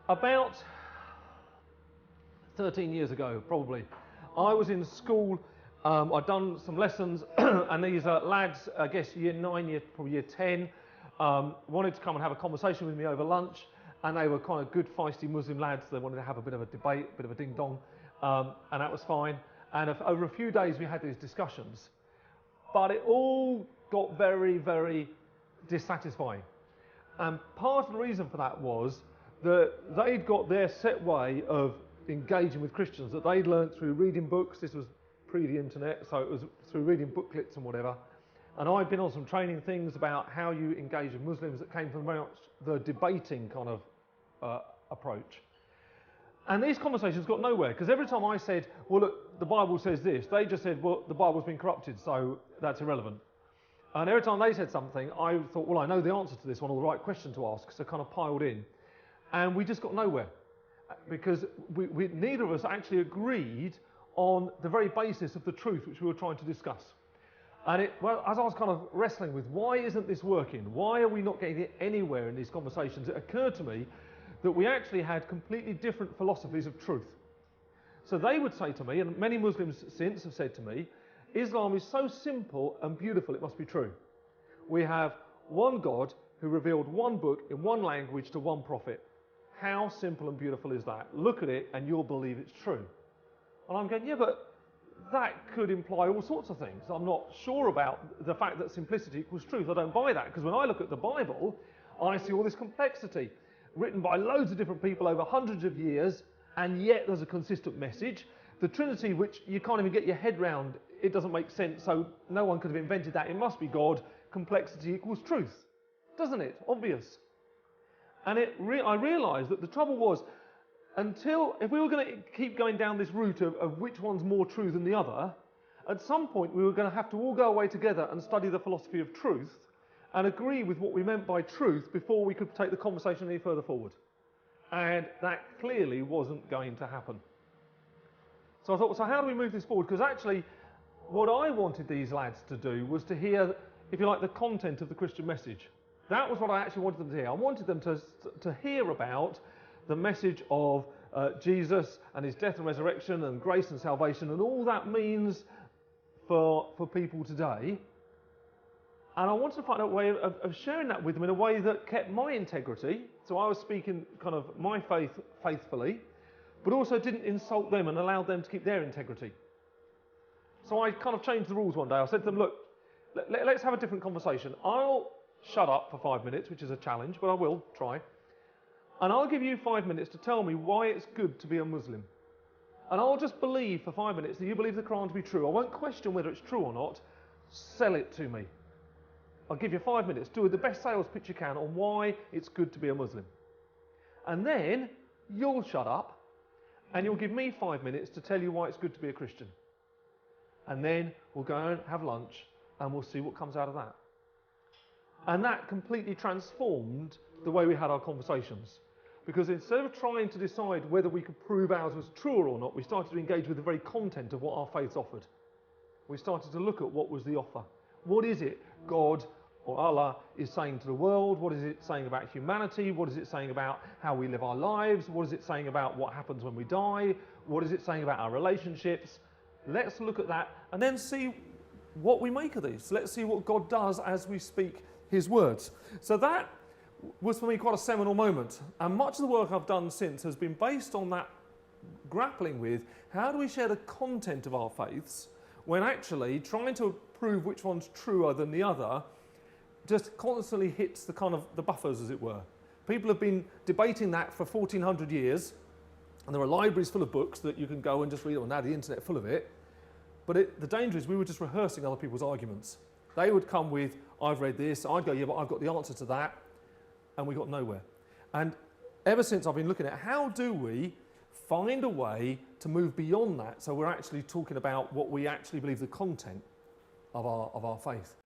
About 13 years ago, probably, I was in school. I'd done some lessons, and these lads, I guess year 9, probably year 10, wanted to come and have a conversation with me over lunch, and they were kind of good, feisty Muslim lads. They wanted to have a bit of a debate, a bit of a ding-dong, and that was fine. And over a few days, we had these discussions, but it all got very, very dissatisfying. And part of the reason for that was that they'd got their set way of engaging with Christians that they'd learnt through reading books. This was pre the internet, so it was through reading booklets and whatever. And I'd been on some training things about how you engage with Muslims that came from very much the debating kind of approach. And these conversations got nowhere, because every time I said, well, look, the Bible says this, they just said, well, the Bible's been corrupted, so that's irrelevant. And every time they said something, I thought, well, I know the answer to this one, or the right question to ask, so kind of piled in. And we just got nowhere, because we neither of us actually agreed on the very basis of the truth which we were trying to discuss. And as I was kind of wrestling with, why isn't this working? Why are we not getting anywhere in these conversations? It occurred to me that we actually had completely different philosophies of truth. So they would say to me, and many Muslims since have said to me, Islam is so simple and beautiful it must be true. We have one God who revealed one book in one language to one prophet. How simple and beautiful is that? Look at it and you'll believe it's true. And I'm going, yeah, but that could imply all sorts of things. I'm not sure about the fact that simplicity equals truth. I don't buy that, because when I look at the Bible, I see all this complexity written by loads of different people over hundreds of years, and yet there's a consistent message. The Trinity, which you can't even get your head round, it doesn't make sense, so no one could have invented that. It must be God. Complexity equals truth. Doesn't it? Obvious. And I realised that the trouble was, if we were going to keep going down this route of which one's more true than the other, at some point we were going to have to all go away together and study the philosophy of truth and agree with what we meant by truth before we could take the conversation any further forward. And that clearly wasn't going to happen. So I thought, well, so how do we move this forward? Because actually, what I wanted these lads to do was to hear, if you like, the content of the Christian message. That was what I actually wanted them to hear. I wanted them to hear about the message of Jesus and his death and resurrection and grace and salvation and all that means for people today. And I wanted to find a way of sharing that with them in a way that kept my integrity. So I was speaking kind of my faith faithfully, but also didn't insult them and allowed them to keep their integrity. So I kind of changed the rules one day. I said to them, look, let's have a different conversation. I'll shut up for 5 minutes, which is a challenge, but I will try. And I'll give you 5 minutes to tell me why it's good to be a Muslim. And I'll just believe for 5 minutes that you believe the Quran to be true. I won't question whether it's true or not. Sell it to me. I'll give you 5 minutes. Do the best sales pitch you can on why it's good to be a Muslim. And then you'll shut up and you'll give me 5 minutes to tell you why it's good to be a Christian. And then we'll go and have lunch and we'll see what comes out of that. And that completely transformed the way we had our conversations. Because instead of trying to decide whether we could prove ours was true or not, we started to engage with the very content of what our faiths offered. We started to look at what was the offer. What is it God or Allah is saying to the world? What is it saying about humanity? What is it saying about how we live our lives? What is it saying about what happens when we die? What is it saying about our relationships? Let's look at that and then see what we make of these. Let's see what God does as we speak his words. So that was for me quite a seminal moment, and much of the work I've done since has been based on that, grappling with how do we share the content of our faiths when actually trying to prove which one's truer than the other just constantly hits the kind of the buffers, as it were. People have been debating that for 1400 years, and there are libraries full of books that you can go and just read, or now the internet full of it. But the danger is we were just rehearsing other people's arguments. They would come with, I've read this, I'd go, yeah, but I've got the answer to that, and we got nowhere. And ever since I've been looking at how do we find a way to move beyond that so we're actually talking about what we actually believe the content of our faith.